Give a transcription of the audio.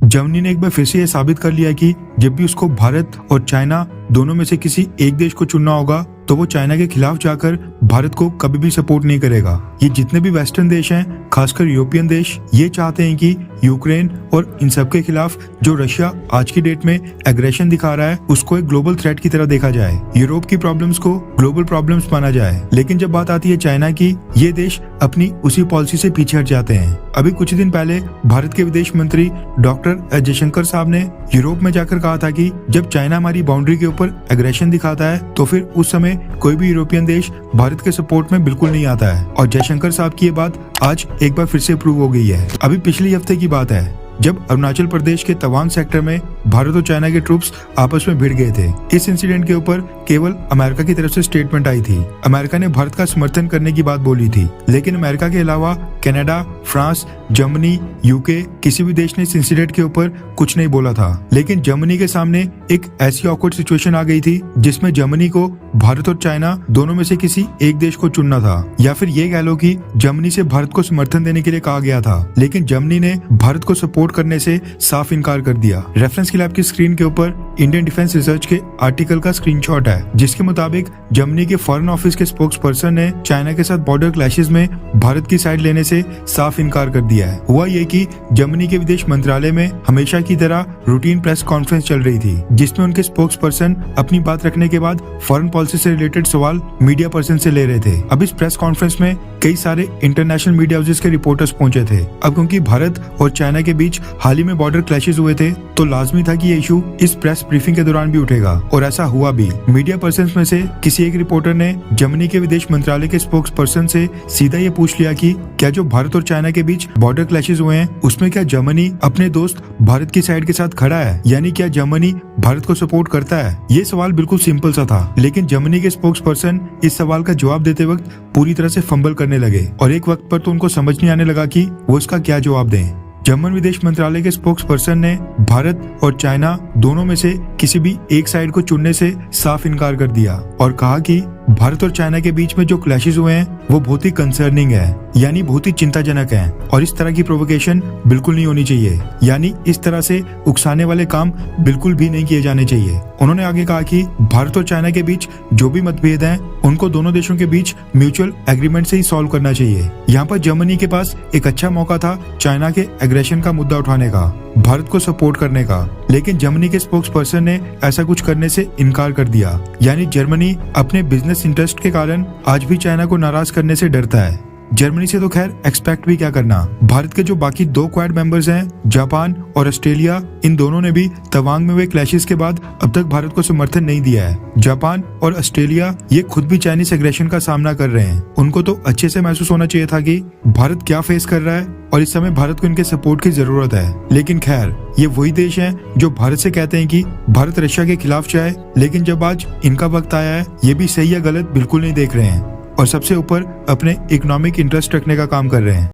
Germany ने एक बार फिर से यह साबित कर लिया कि जब भी उसको भारत और चाइना दोनों में से किसी एक देश को चुनना होगा तो वो चाइना के खिलाफ जाकर भारत को कभी भी सपोर्ट नहीं करेगा। ये जितने भी वेस्टर्न देश हैं, खासकर यूरोपियन देश, ये चाहते हैं कि यूक्रेन और इन सब के खिलाफ जो रशिया आज की डेट में एग्रेशन दिखा रहा है उसको एक ग्लोबल थ्रेट की तरह देखा जाए, यूरोप की प्रॉब्लम्स को ग्लोबल प्रॉब्लम्स माना जाए। लेकिन जब बात आती है चाइना की, ये देश अपनी उसी पॉलिसी से पीछे हट जाते हैं। अभी कुछ दिन पहले भारत के विदेश मंत्री डॉक्टर जयशंकर साहब ने यूरोप में जाकर कहा था कि जब चाइना हमारी बाउंड्री के ऊपर एग्रेशन दिखाता है तो फिर उस समय कोई भी यूरोपियन देश भारत के सपोर्ट में बिल्कुल नहीं आता है। और जयशंकर साहब की ये बात आज एक बार फिर से प्रूव हो गई है। अभी पिछले हफ्ते की बात है जब अरुणाचल प्रदेश के तवांग सेक्टर में भारत और चाइना के ट्रूप्स आपस में भिड़ गए थे। इस इंसिडेंट के ऊपर केवल अमेरिका की तरफ से स्टेटमेंट आई थी। अमेरिका ने भारत का समर्थन करने की बात बोली थी, लेकिन अमेरिका के अलावा कनाडा, फ्रांस, जर्मनी, यूके किसी भी देश ने इस इंसिडेंट के ऊपर कुछ नहीं बोला था। लेकिन जर्मनी के सामने एक ऐसी ऑकवर्ड सिचुएशन आ गई थी जिसमें जर्मनी को भारत और चाइना दोनों में से किसी एक देश को चुनना था, या फिर ये कह लो कि जर्मनी से भारत को समर्थन देने के लिए कहा गया था, लेकिन जर्मनी ने भारत को सपोर्ट करने से साफ इनकार कर दिया। रेफरेंस के लिए आपकी स्क्रीन के ऊपर इंडियन डिफेंस रिसर्च के आर्टिकल का स्क्रीनशॉट है, जिसके मुताबिक जर्मनी के फॉरेन ऑफिस के स्पोक्स पर्सन ने चाइना के साथ बॉर्डर क्लैशेस में भारत की साइड लेने से साफ इनकार कर दिया है। हुआ ये कि जर्मनी के विदेश मंत्रालय में हमेशा की तरह रूटीन प्रेस कॉन्फ्रेंस चल रही थी, जिसमें उनके स्पोक्स पर्सन अपनी बात रखने के बाद फॉरेन पॉलिसी से रिलेटेड सवाल मीडिया पर्सन से ले रहे थे। अब इस प्रेस कॉन्फ्रेंस में कई सारे इंटरनेशनल मीडिया हाउसेस के रिपोर्टर्स पहुंचे थे। अब क्योंकि भारत और चाइना के बीच हाल ही में बॉर्डर क्लैशेस हुए थे तो लाजमी था कि ये इशू इस प्रेस ब्रीफिंग के दौरान भी उठेगा, और ऐसा हुआ भी। मीडिया पर्सन में से किसी एक रिपोर्टर ने जर्मनी के विदेश मंत्रालय के स्पोक्स पर्सन से सीधा ये पूछ लिया कि क्या जो भारत और चाइना के बीच बॉर्डर क्लैशेस हुए हैं उसमें क्या जर्मनी अपने दोस्त भारत की साइड के साथ खड़ा है, यानी क्या जर्मनी भारत को सपोर्ट करता है। ये सवाल बिल्कुल सिंपल सा था, लेकिन जर्मनी के स्पोक्स पर्सन इस सवाल का जवाब देते वक्त पूरी तरह से फंबल करने लगे, और एक वक्त पर तो उनको समझ नहीं आने लगा कि वो इसका क्या जवाब दें। जर्मन विदेश मंत्रालय के स्पोक्स पर्सन ने भारत और चाइना दोनों में से किसी भी एक साइड को चुनने से साफ इनकार कर दिया और कहा कि भारत और चाइना के बीच में जो क्लैशेस हुए हैं वो बहुत ही कंसर्निंग है, यानी बहुत ही चिंताजनक है, और इस तरह की प्रोवोकेशन बिल्कुल नहीं होनी चाहिए, यानी इस तरह से उकसाने वाले काम बिल्कुल भी नहीं किए जाने चाहिए। उन्होंने आगे कहा कि भारत और चाइना के बीच जो भी मतभेद हैं उनको दोनों देशों के बीच म्यूचुअल एग्रीमेंट से ही सॉल्व करना चाहिए। यहाँ पर जर्मनी के पास एक अच्छा मौका था चाइना के एग्रेशन का मुद्दा उठाने का, भारत को सपोर्ट करने का, लेकिन जर्मनी के स्पोक्स पर्सन ने ऐसा कुछ करने से इनकार कर दिया। यानी जर्मनी अपने बिजनेस इंटरेस्ट के कारण आज भी चाइना को नाराज करने से डरता है। जर्मनी से तो खैर एक्सपेक्ट भी क्या करना। भारत के जो बाकी 2 क्वाड मेंबर्स हैं, जापान और ऑस्ट्रेलिया, इन दोनों ने भी तवांग में हुए क्लैशेस के बाद अब तक भारत को समर्थन नहीं दिया है। जापान और ऑस्ट्रेलिया ये खुद भी चाइनीज एग्रेशन का सामना कर रहे हैं। उनको तो अच्छे से महसूस होना चाहिए था कि भारत क्या फेस कर रहा है और इस समय भारत को इनके सपोर्ट की जरूरत है। लेकिन खैर, ये वही देश हैं जो भारत से कहते हैं कि भारत रशिया के खिलाफ जाए, लेकिन जब आज इनका वक्त आया है ये भी सही या गलत बिल्कुल नहीं देख रहे हैं, और सबसे ऊपर अपने इकोनॉमिक इंटरेस्ट रखने का काम कर रहे हैं।